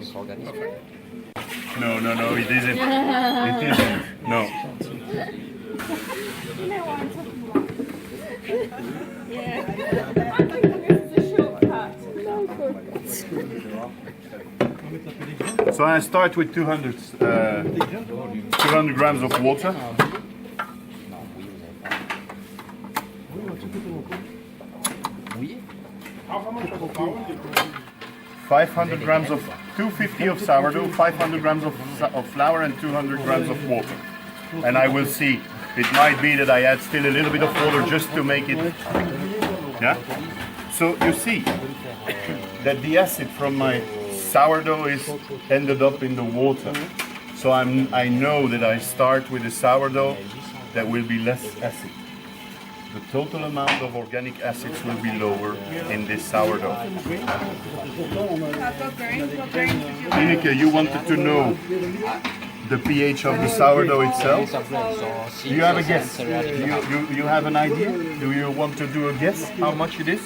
this organic. No, it isn't. It isn't. No. You know what I'm talking about. Yeah. I think this is a shortcut. No, good. So I start with 200 grams of water. 500 grams of 250 of sourdough, 500 grams of flour, and 200 grams of water. And I will see. It might be that I add still a little bit of water just to make it. Yeah. So you see that the acid from my sourdough is ended up in the water. So I know that I start with a sourdough that will be less acid. The total amount of organic acids will be lower in this sourdough. Ineke, you wanted to know the pH of the sourdough itself. Do you have a guess? You have an idea? Do you want to do a guess how much it is?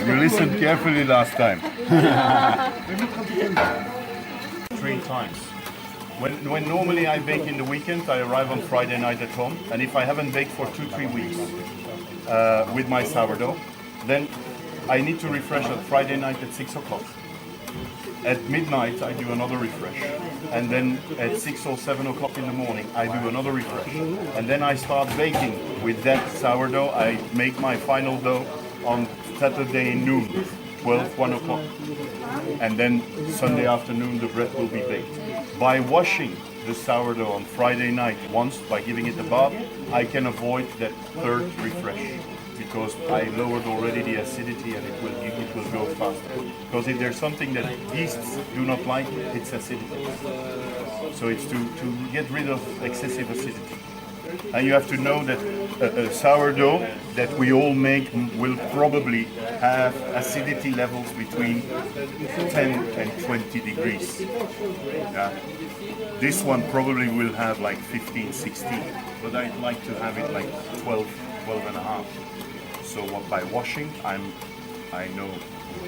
You listened carefully last time. 3 times. When normally I bake in the weekend, I arrive on Friday night at home, and if I haven't baked for 2-3 weeks with my sourdough, then I need to refresh on Friday night at 6 o'clock. At midnight, I do another refresh, and then at 6 or 7 o'clock in the morning, I do another refresh, and then I start baking with that sourdough. I make my final dough on Saturday noon, 1 o'clock, and then Sunday afternoon the bread will be baked. By washing the sourdough on Friday night once, by giving it a bath, I can avoid that third refresh because I lowered already the acidity and it will go faster. Because if there's something that yeasts do not like, it's acidity. So it's to get rid of excessive acidity. And you have to know that a sourdough that we all make will probably have acidity levels between 10 and 20 degrees. Yeah. This one probably will have like 15, 16, but I'd like to have it like 12, 12 and a half. So by washing, I know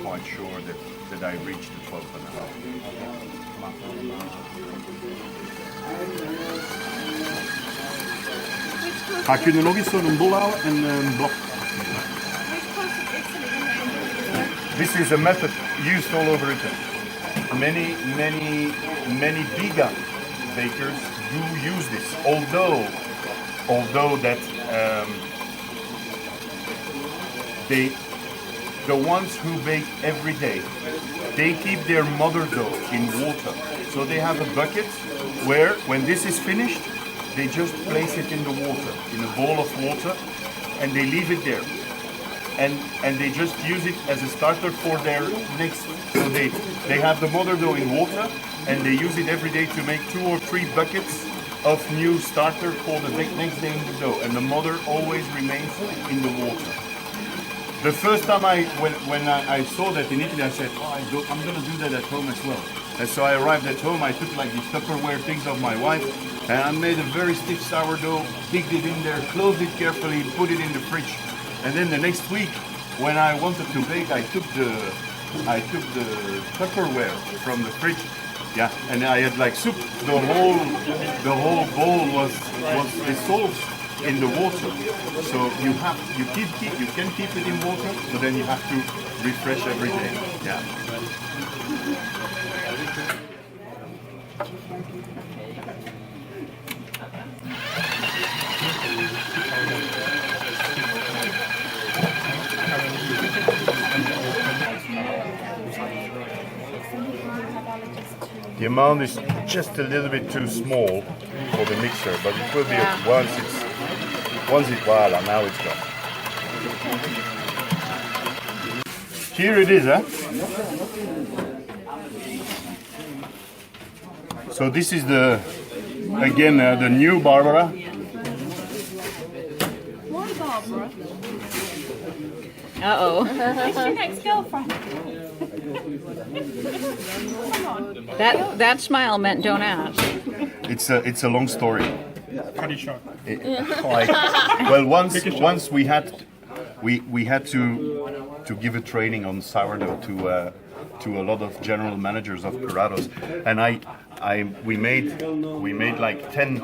quite sure that I reach the 12 and a half. Ga je er nog eens zo'n bol houden en een blok? This is a method used all over Italy. Many vegan bakers do use this. Although that the ones who bake every day, they keep their mother dough in water. So they have a bucket where, when this is finished, they just place it in the water, in a bowl of water, and they leave it there. And they just use it as a starter for their next. So they have the mother dough in water, and they use it every day to make 2 or 3 buckets of new starter for the next day in the dough. And the mother always remains in the water. The first time when I saw that in Italy, I said, I'm going to do that at home as well. And so I arrived at home, I took like these Tupperware things of my wife, and I made a very stiff sourdough, digged it in there, closed it carefully, put it in the fridge. And then the next week, when I wanted to bake, I took the Tupperware from the fridge, yeah, and I had like soup. The whole bowl was dissolved in the water. So you can keep it in water, but then you have to refresh every day. Yeah. The amount is just a little bit too small for the mixer, but it will be once it voila, now it's gone. Here it is, huh? So this is the new Barbara. Why Barbara? Uh-oh. It's your next girlfriend. Come on. That smile meant don't ask. It's a long story. Cut it short. Well, once we had we had to give a training on sourdough to a lot of general managers of Puratos, and we made like 10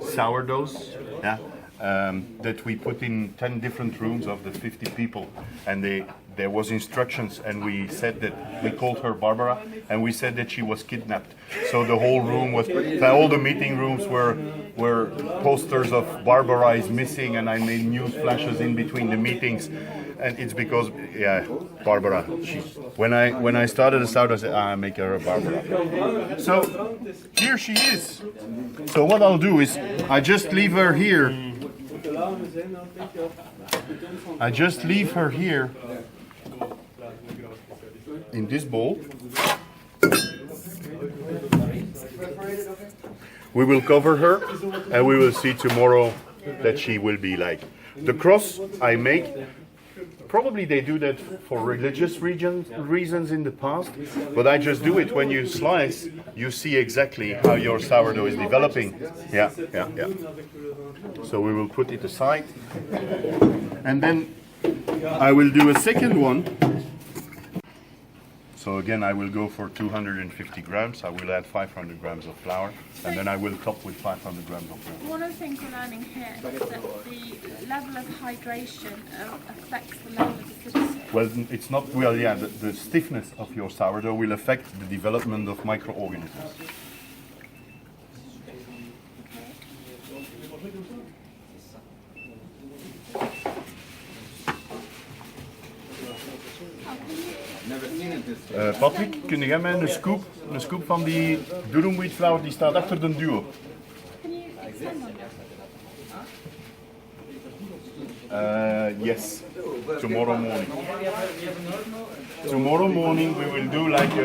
sourdoughs, yeah, that we put in 10 different rooms of the 50 people, and there was instructions, and we said that we called her Barbara, and we said that she was kidnapped. So the whole room was, all the meeting rooms were posters of Barbara is missing, and I made news flashes in between the meetings. And it's because, yeah, Barbara. When I started the sourdough, I said, I make her a Barbara. So here she is. So what I'll do is I just leave her here. I just leave her here in this bowl. We will cover her, and we will see tomorrow that she will be like the cross I make. Probably they do that for religious reasons in the past, but I just do it when you slice, you see exactly how your sourdough is developing. Yeah. So we will put it aside, and then I will do a second one. So again, I will go for 250 grams. I will add 500 grams of flour, and then I will top with 500 grams of flour. One of the things we're learning here is that the level of hydration affects the level of acidity. Well, it's not, well, yeah, the stiffness of your sourdough will affect the development of microorganisms. Patrick, kun jij mij een scoop van die durum wheat flour die staat achter de duo? Can you extend on that? Yes, tomorrow morning. Tomorrow morning we will do like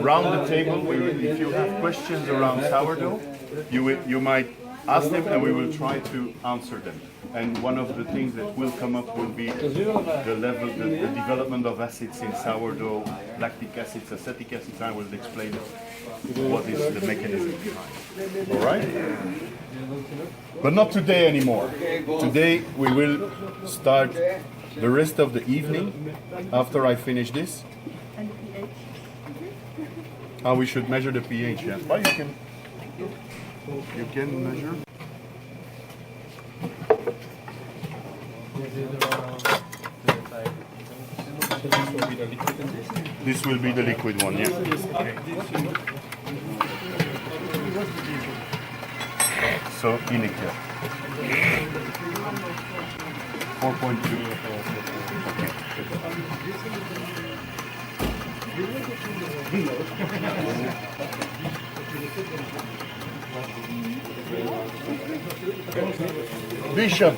round the table. If you have questions around sourdough, you might ask them, and we will try to answer them. And one of the things that will come up will be the level, the development of acids in sourdough, lactic acids, acetic acids. I will explain what is the mechanism behind. All right? But not today anymore. Today we will start the rest of the evening after I finish this. And the pH? How we should measure the pH, yeah. But you can measure. This will be the liquid one, yeah. So, ineke. 4.2. Bishop,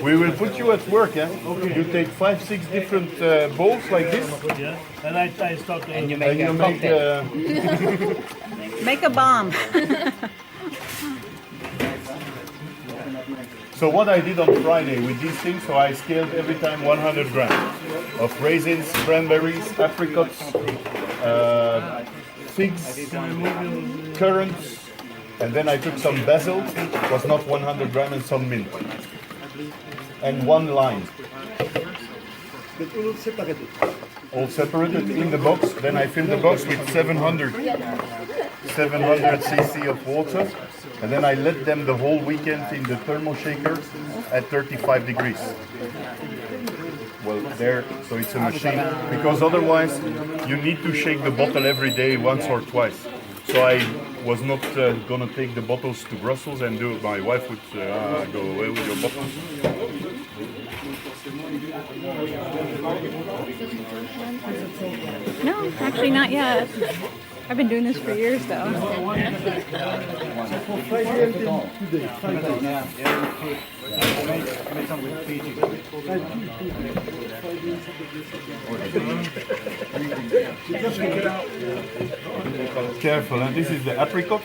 we will put you at work, yeah? Okay. You take 5-6 different bowls like this. Yeah, and I start And you And make you a make, cocktail. Make a bomb. so what I did on Friday with these things, so I scaled every time 100 grams of raisins, cranberries, apricots, figs, currants, and then I took some basil, was not 100 grams, and some mint. And 1 lime. All separated in the box. Then I fill the box with 700 cc of water, and then I let them the whole weekend in the thermo shaker at 35 degrees. Well, there, so it's a machine, because otherwise you need to shake the bottle every day, once or twice. So I was not gonna take the bottles to Brussels and do it. My wife would go away with your bottles. No, actually not yet. I've been doing this for years though. Careful, and this is the apricot.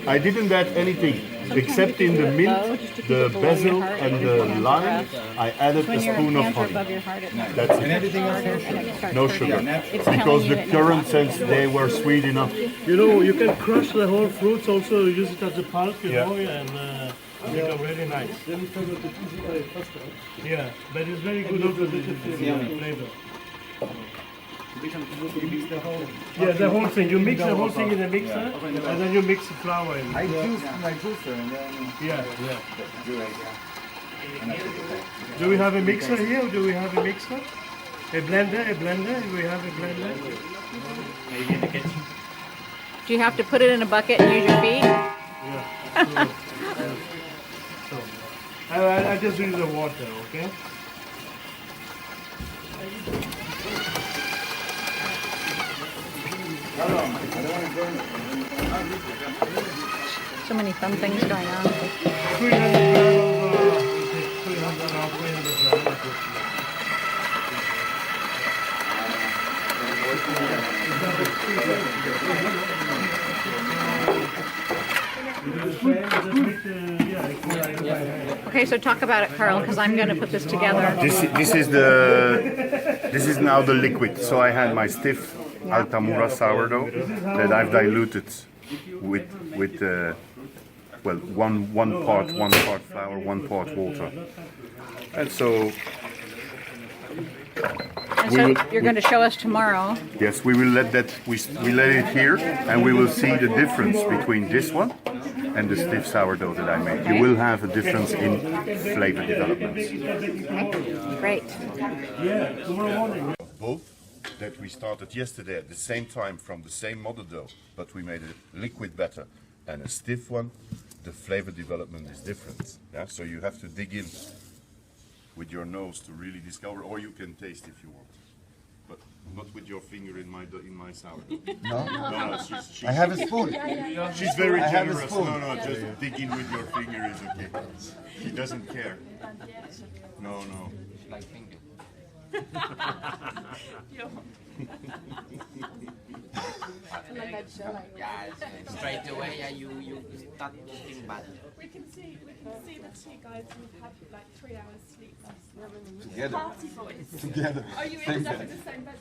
I didn't add anything except in the mint, the basil, and the lime. I added a spoon of honey. That's it. No sugar, because the currant sense they were sweet enough. You know, you can crush the whole fruits also, use it as a pulp, you Yeah. know, and become really nice. Yeah, but it's very good also the flavor. Yeah, the whole thing. You mix the whole thing in the mixer, and then you mix the flour in. I choose my juicer and then Yeah. do it. Do we have a mixer here? Or do we have a mixer? A blender? Do we have a blender? Do you have to put it in a bucket and use your feet? Yeah. So, I just use the water, okay? So many fun things going on. 300 grams. Okay, so talk about it, Karl, because I'm going to put this together. This is now the liquid. So I had my stiff Altamura sourdough that I've diluted with well, one part flour, 1 part water, and so. And so you're going to show us tomorrow. Yes, we will let that. We let it here, and we will see the difference between this one and the stiff sourdough that I made. You will have a difference in flavor developments. Great. Both that we started yesterday at the same time from the same mother dough, but we made a liquid batter and a stiff one. The flavor development is different. Yeah, so you have to dig in with your nose to really discover, or you can taste if you want, but not with your finger in my sourdough. No, she's I have a spoon. she's very I have a generous. spoon. No, just dig in with your finger is okay. She doesn't care. No. Straight away, you start looking bad. We can see the two guys who've had like 3 hours sleep last night. Together. Party boys. Together. Are you in the same bed?